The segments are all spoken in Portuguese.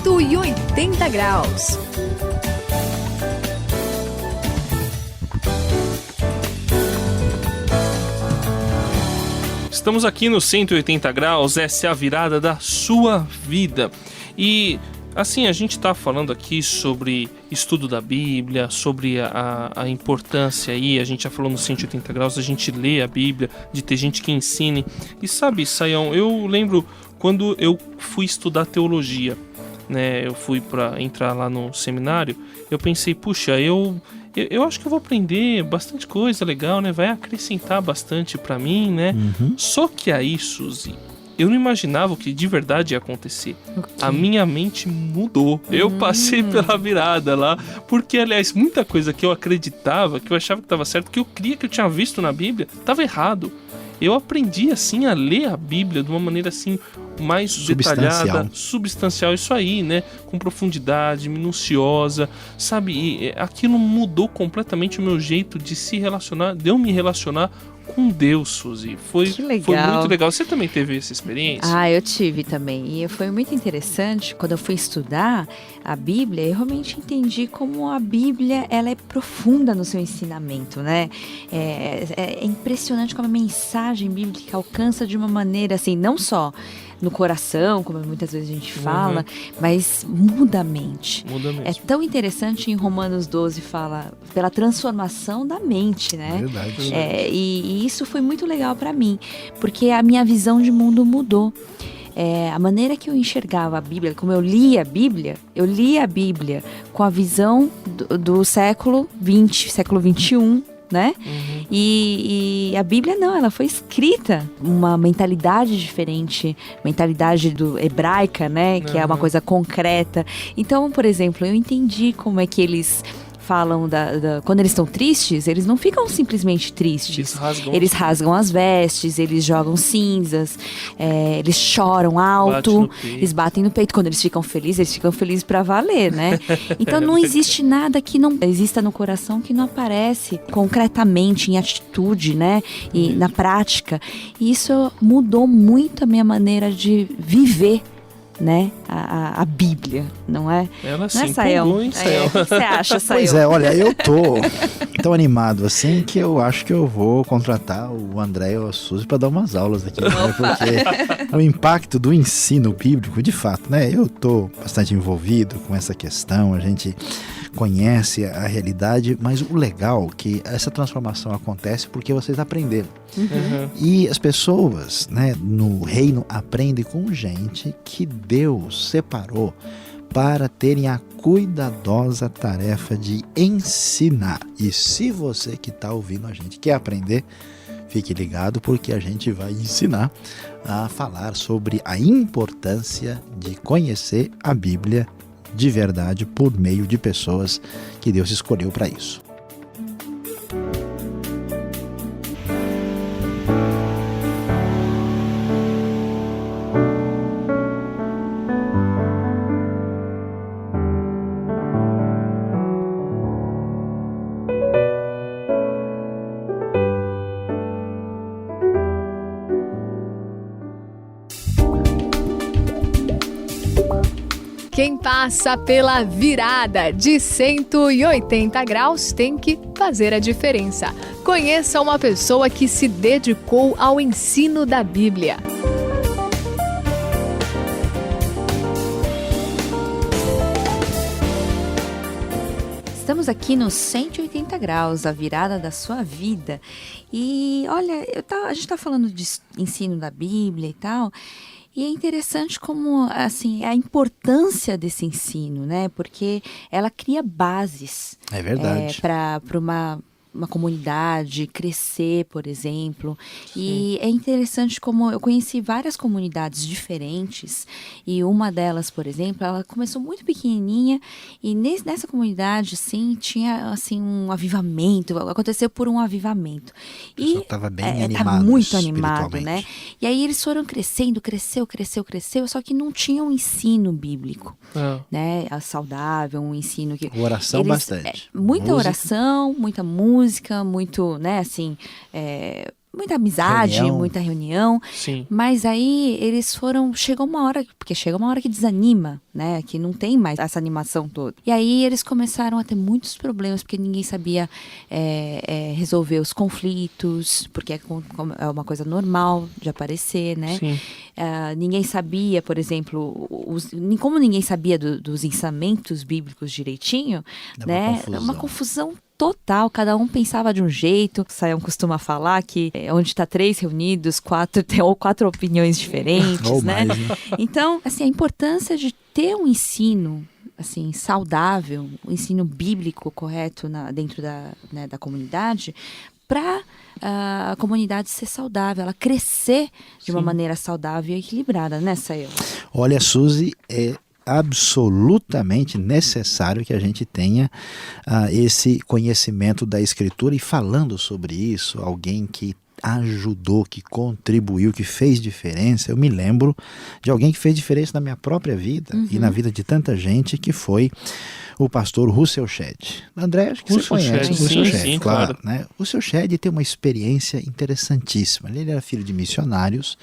180 graus. Estamos aqui no 180 graus, essa é a virada da sua vida. E assim, a gente está falando aqui sobre estudo da Bíblia, sobre a importância aí, a gente já falou no 180 graus, a gente lê a Bíblia, de ter gente que ensine. E sabe, Sayão, eu lembro quando eu fui estudar teologia, né, eu fui para entrar lá no seminário, eu pensei, puxa, eu acho que eu vou aprender bastante coisa legal, né, vai acrescentar bastante para mim, né. Só que aí, Suzy, eu não imaginava o que de verdade ia acontecer. A minha mente mudou. Eu passei pela virada lá. Porque, aliás, muita coisa que eu acreditava, que eu achava que estava certo, que eu cria que eu tinha visto na Bíblia, estava errado. Eu aprendi, assim, a ler a Bíblia de uma maneira, assim, mais detalhada, substancial, isso aí, né? Com profundidade, minuciosa, sabe? E aquilo mudou completamente o meu jeito de se relacionar, de eu me relacionar com Deus, Suzy. Foi muito legal. Você também teve essa experiência? Ah, eu tive também. E foi muito interessante. Quando eu fui estudar a Bíblia, eu realmente entendi como a Bíblia ela é profunda no seu ensinamento, né? É impressionante como a mensagem bíblica alcança de uma maneira assim, não só no coração, como muitas vezes a gente fala, mas muda a mente. Muda mesmo. É tão interessante, em Romanos 12 fala pela transformação da mente, né? Verdade. E isso foi muito legal para mim, porque a minha visão de mundo mudou. A maneira que eu enxergava a Bíblia, como eu lia a Bíblia com a visão do século XX, século XXI, né? E a Bíblia não, ela foi escrita uma mentalidade diferente, mentalidade hebraica, né? Que é uma coisa concreta. Então, por exemplo, eu entendi como é que eles falam quando eles estão tristes, eles não ficam simplesmente tristes. Eles rasgam as vestes, eles jogam cinzas, eles choram alto, eles batem no peito. Quando eles ficam felizes pra valer, né? Então não existe nada que não exista no coração que não aparece concretamente, em atitude, né? E na prática. E isso mudou muito a minha maneira de viver, né, a Bíblia, não é? Ela não sim, empolgou, hein, Sayão? O que você acha, Sayão? Pois é, olha, eu tô tão animado assim que eu acho que eu vou contratar o André ou a Suzy para dar umas aulas aqui, né? Porque o impacto do ensino bíblico, de fato, né? Eu tô bastante envolvido com essa questão, a gente conhece a realidade, mas o legal é que essa transformação acontece porque vocês aprenderam. E as pessoas, né, no reino aprendem com gente que Deus separou para terem a cuidadosa tarefa de ensinar. E se você que está ouvindo a gente quer aprender, fique ligado porque a gente vai ensinar a falar sobre a importância de conhecer a Bíblia de verdade por meio de pessoas que Deus escolheu para isso. Quem passa pela virada de 180 graus tem que fazer a diferença. Conheça uma pessoa que se dedicou ao ensino da Bíblia. Estamos aqui no 180 graus, a virada da sua vida. E olha, a gente está falando de ensino da Bíblia e tal. E é interessante como, assim, a importância desse ensino, né? Porque ela cria bases. É verdade. Para uma comunidade crescer, por exemplo. Sim. E é interessante como eu conheci várias comunidades diferentes e uma delas, por exemplo, ela começou muito pequenininha e nessa comunidade, sim, tinha assim um avivamento, aconteceu por um avivamento. O pessoal estava bem animado, estava muito animado, né? E aí eles foram crescendo, cresceu, só que não tinha um ensino bíblico, né? Saudável, um ensino que... Oração bastante. Muita oração, muita música, muito, né, assim, muita amizade, muita reunião. Sim. Mas aí eles chegou uma hora que desanima, né? Que não tem mais essa animação toda. E aí eles começaram a ter muitos problemas, porque ninguém sabia resolver os conflitos, porque é uma coisa normal de aparecer, né? Sim. Ninguém sabia, por exemplo, como ninguém sabia dos ensinamentos bíblicos direitinho, né? Uma confusão total, cada um pensava de um jeito. Sayão costuma falar que onde está 3 reunidos, 4 tem ou 4 opiniões diferentes, ou né? mais, né? Então, assim, a importância de ter um ensino assim, saudável, um ensino bíblico correto dentro da comunidade, para a comunidade ser saudável, ela crescer de uma maneira saudável e equilibrada, né, Sayão? Olha, Suzy, é absolutamente necessário que a gente tenha esse conhecimento da Escritura, e falando sobre isso, alguém que ajudou, que contribuiu, que fez diferença. Eu me lembro de alguém que fez diferença na minha própria vida e na vida de tanta gente, que foi o pastor Russell Shedd. André, acho que você conhece o Russell Shedd, sim, claro. Né? O Russell Shedd tem uma experiência interessantíssima. Ele era filho de missionários,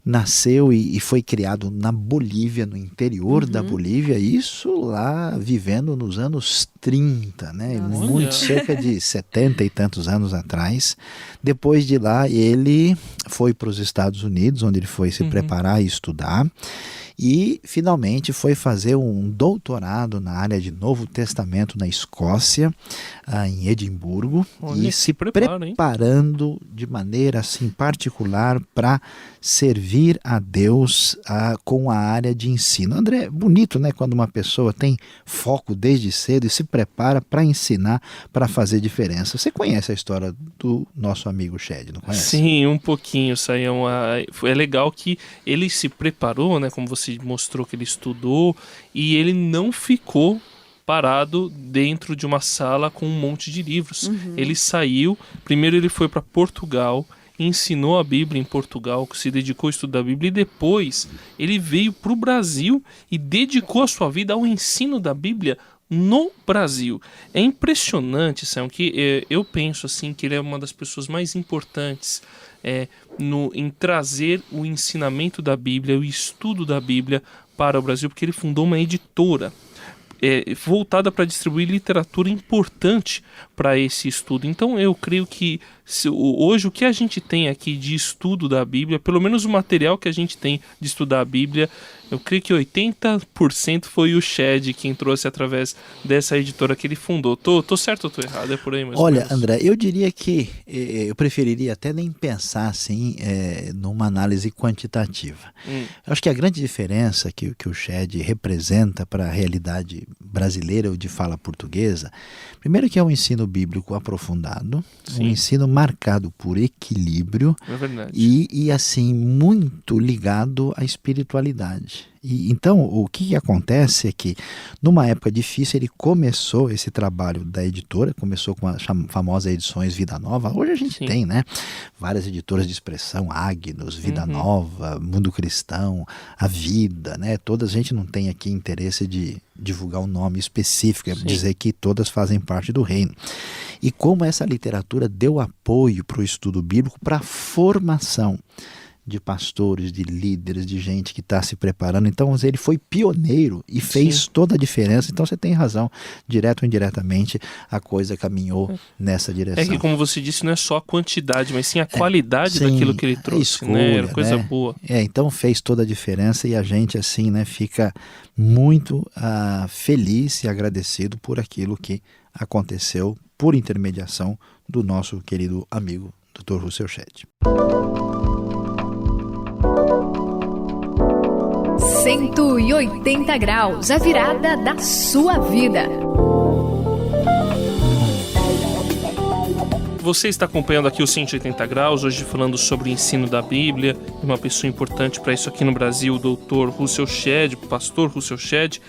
nasceu e foi criado na Bolívia, no interior da Bolívia, isso lá vivendo nos anos 30, né? Cerca de 70 e tantos anos atrás. Depois de lá, ele foi para os Estados Unidos, onde ele foi se preparar e estudar. E finalmente foi fazer um doutorado na área de Novo Testamento na Escócia, em Edimburgo. Olha, e se preparando de maneira assim particular para servir a Deus com a área de ensino. André, bonito, né, quando uma pessoa tem foco desde cedo e se prepara para ensinar, para fazer diferença. Você conhece a história do nosso amigo Shedd, não conhece? Sim, um pouquinho, Sayão. É legal que ele se preparou, né, como você mostrou que ele estudou, e ele não ficou parado dentro de uma sala com um monte de livros. Ele saiu, primeiro ele foi para Portugal, ensinou a Bíblia em Portugal, se dedicou a estudar a Bíblia, e depois ele veio para o Brasil e dedicou a sua vida ao ensino da Bíblia no Brasil. É impressionante, Sam, que eu penso assim que ele é uma das pessoas mais importantes em trazer o ensinamento da Bíblia, o estudo da Bíblia para o Brasil, porque ele fundou uma editora voltada para distribuir literatura importante para esse estudo. Então eu creio que hoje o que a gente tem aqui de estudo da Bíblia, pelo menos o material que a gente tem de estudar a Bíblia, eu creio que 80% foi o Shedd quem trouxe através dessa editora que ele fundou. Tô certo ou tô errado? É por aí mesmo? Olha, André, eu diria que eu preferiria até nem pensar assim numa análise quantitativa. Eu acho que a grande diferença que o Shedd representa para a realidade brasileira ou de fala portuguesa, primeiro que é um ensino bíblico aprofundado, um ensino marcado por equilíbrio, e assim, muito ligado à espiritualidade. E então, o que acontece é que, numa época difícil, ele começou esse trabalho da editora, começou com as famosas edições Vida Nova. Hoje a gente tem, né, várias editoras de expressão, Agnus, Vida Nova, Mundo Cristão, A Vida, né? Todas, a gente não tem aqui interesse de divulgar um nome específico, é dizer que todas fazem parte do reino. E como essa literatura deu apoio para o estudo bíblico, para a formação de pastores, de líderes, de gente que está se preparando. Então ele foi pioneiro e fez toda a diferença. Então você tem razão, direto ou indiretamente a coisa caminhou nessa direção. É que, como você disse, não é só a quantidade, mas sim a qualidade daquilo que ele trouxe, escolha, né? Era coisa boa. Então fez toda a diferença, e a gente assim, né, fica muito feliz e agradecido por aquilo que aconteceu por intermediação do nosso querido amigo Dr. Russell Shedd. 180 graus, a virada da sua vida. Você está acompanhando aqui o 180 graus, hoje falando sobre o ensino da Bíblia. Uma pessoa importante para isso aqui no Brasil, o Dr. Russell Shedd, o pastor Russell Shedd,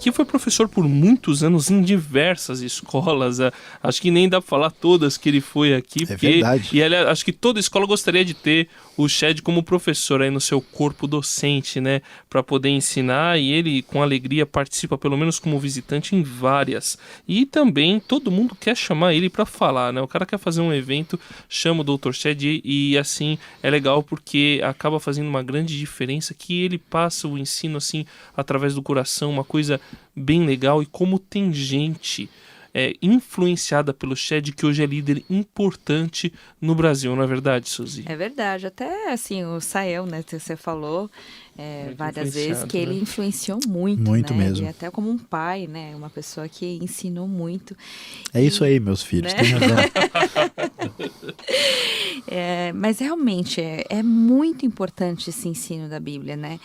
que foi professor por muitos anos em diversas escolas. Acho que nem dá para falar todas que ele foi aqui. É verdade. E aliás, acho que toda escola gostaria de ter o Chad como professor aí no seu corpo docente, né? Para poder ensinar, e ele com alegria participa pelo menos como visitante em várias. E também todo mundo quer chamar ele para falar, né? O cara quer fazer um evento, chama o Dr. Chad e assim é legal porque acaba fazendo uma grande diferença, que ele passa o ensino assim através do coração, uma coisa bem legal. E como tem gente influenciada pelo Chad que hoje é líder importante no Brasil, não é verdade, Suzy? É verdade, até assim, o Sael, né, que você falou várias vezes que ele influenciou muito, Muito né? mesmo. Ele até como um pai, né, uma pessoa que ensinou muito. É isso aí, meus filhos, né? tem razão. Mas realmente é muito importante esse ensino da Bíblia, né?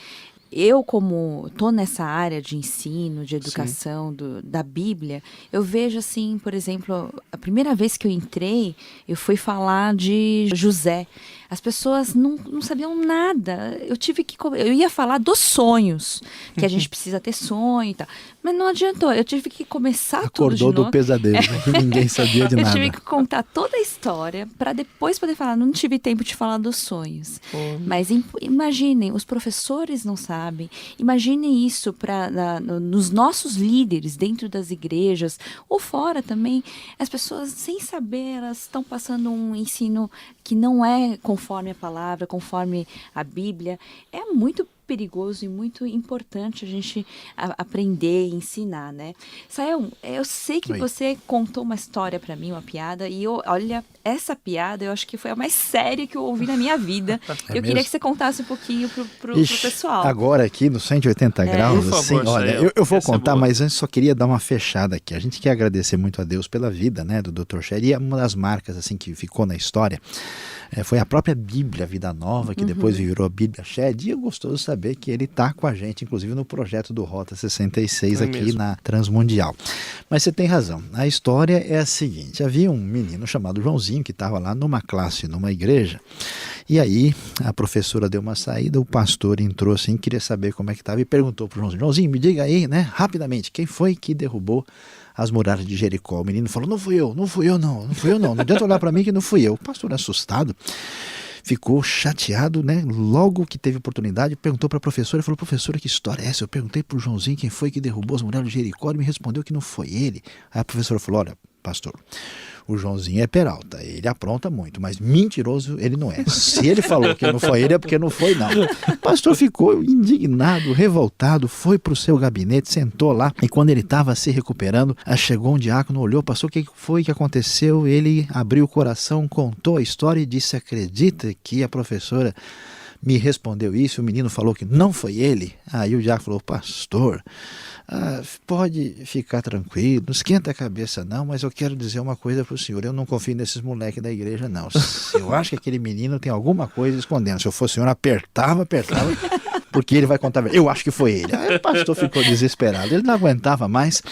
Eu, como estou nessa área de ensino, de educação da Bíblia, eu vejo assim, por exemplo, a primeira vez que eu entrei, eu fui falar de José. As pessoas não sabiam nada. Eu ia falar dos sonhos, que a gente precisa ter sonho e tal. Mas não adiantou, eu tive que começar tudo de novo. Acordou do pesadelo, né? Ninguém sabia de nada. Eu tive que contar toda a história para depois poder falar. Não tive tempo de falar dos sonhos. Mas imaginem, os professores não sabem. Imaginem isso nos nossos líderes dentro das igrejas ou fora também. As pessoas, sem saber, elas estão passando um ensino que não é conforme a palavra, conforme a Bíblia. É muito perigoso e muito importante a gente aprender e ensinar, né? Sael, eu sei que você contou uma história para mim, uma piada, e olha, essa piada eu acho que foi a mais séria que eu ouvi na minha vida. Eu queria que você contasse um pouquinho pro pessoal. Agora aqui no 180 graus, por favor, assim, olha, eu vou contar, mas antes só queria dar uma fechada aqui. A gente quer agradecer muito a Deus pela vida, né, do Dr. Chad, e uma das marcas, assim, que ficou na história foi a própria Bíblia Vida Nova, que depois virou a Bíblia Chad, e é gostoso saber que ele está com a gente, inclusive no projeto do Rota 66 aqui mesmo, na Transmundial. Mas você tem razão, a história é a seguinte: havia um menino chamado Joãozinho que estava lá numa classe, numa igreja, e aí a professora deu uma saída, o pastor entrou assim, queria saber como é que estava e perguntou para o Joãozinho: Joãozinho, me diga aí, né, rapidamente, quem foi que derrubou as muralhas de Jericó? O menino falou: não fui eu, não adianta olhar para mim que não fui eu. O pastor, assustado, ficou chateado, né? Logo que teve oportunidade, perguntou para a professora, falou: professora, que história é essa? Eu perguntei para o Joãozinho quem foi que derrubou as muralhas de Jericó, ele me respondeu que não foi ele. Aí a professora falou: olha, pastor, o Joãozinho é peralta, ele apronta muito, mas mentiroso ele não é. Se ele falou que não foi ele, é porque não foi, não. O pastor ficou indignado, revoltado, foi para o seu gabinete, sentou lá, e quando ele estava se recuperando, chegou um diácono, olhou, passou, o que foi que aconteceu? Ele abriu o coração, contou a história e disse: acredita que a professora me respondeu isso? O menino falou que não foi ele. Aí o diácono falou: pastor, pode ficar tranquilo, não esquenta a cabeça não, mas eu quero dizer uma coisa para o senhor: eu não confio nesses moleques da igreja não. Eu acho que aquele menino tem alguma coisa escondendo. Se eu fosse o senhor, apertava, porque ele vai contar. Eu acho que foi ele. Aí o pastor ficou desesperado, ele não aguentava mais.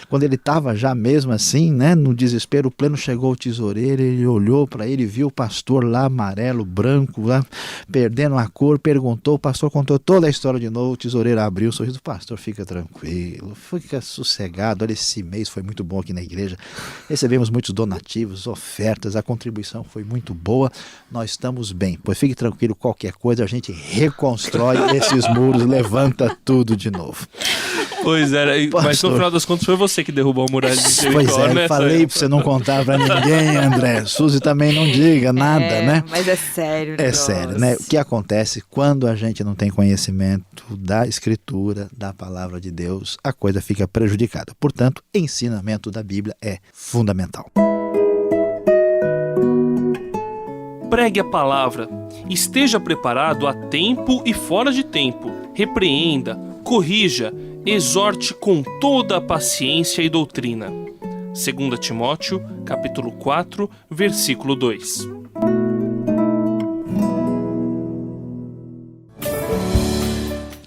Quando ele estava já mesmo assim, né, no desespero pleno, chegou o tesoureiro, ele olhou para ele, viu o pastor lá amarelo, branco, lá perdendo a cor, perguntou, o pastor contou toda a história de novo, o tesoureiro abriu o sorriso: pastor, fica tranquilo, fica sossegado, olha, esse mês foi muito bom aqui na igreja, recebemos muitos donativos, ofertas, a contribuição foi muito boa, nós estamos bem, pois fique tranquilo, qualquer coisa a gente reconstrói esses muros, levanta tudo de novo. Pois é, mas no final das contas foi você que derrubou a muralha de Jericó, pois é, né? Eu falei pra você não contar pra ninguém, André. Suzy também não diga nada, né? Mas é sério, É sério, né? O que acontece quando a gente não tem conhecimento da Escritura, da Palavra de Deus, a coisa fica prejudicada. Portanto, ensinamento da Bíblia é fundamental. Pregue a palavra. Esteja preparado a tempo e fora de tempo. Repreenda, corrija, exorte com toda a paciência e doutrina. 2 Timóteo, capítulo 4, versículo 2.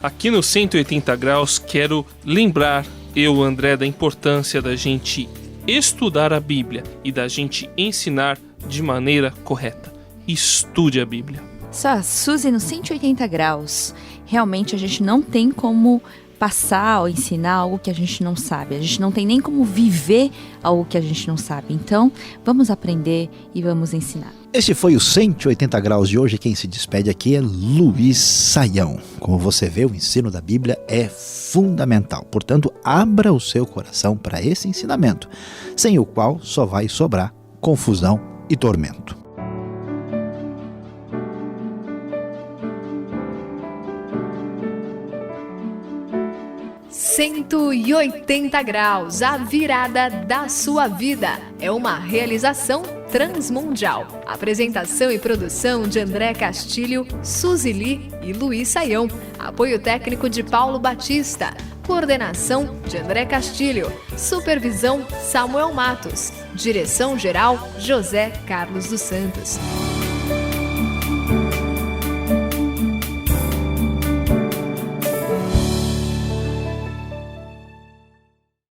Aqui no 180 graus quero lembrar, eu, André, da importância da gente estudar a Bíblia e da gente ensinar de maneira correta. Estude a Bíblia. Suzy, no 180 graus, realmente a gente não tem como passar ou ensinar algo que a gente não sabe. A gente não tem nem como viver algo que a gente não sabe. Então, vamos aprender e vamos ensinar. Este foi o 180 Graus de hoje. Quem se despede aqui é Luiz Saião. Como você vê, o ensino da Bíblia é fundamental. Portanto, abra o seu coração para esse ensinamento, sem o qual só vai sobrar confusão e tormento. "180 Graus, a virada da sua vida", é uma realização transmundial. Apresentação e produção de André Castilho, Suzy Lee e Luiz Saião. Apoio técnico de Paulo Batista. Coordenação de André Castilho. Supervisão Samuel Matos. Direção-geral José Carlos dos Santos.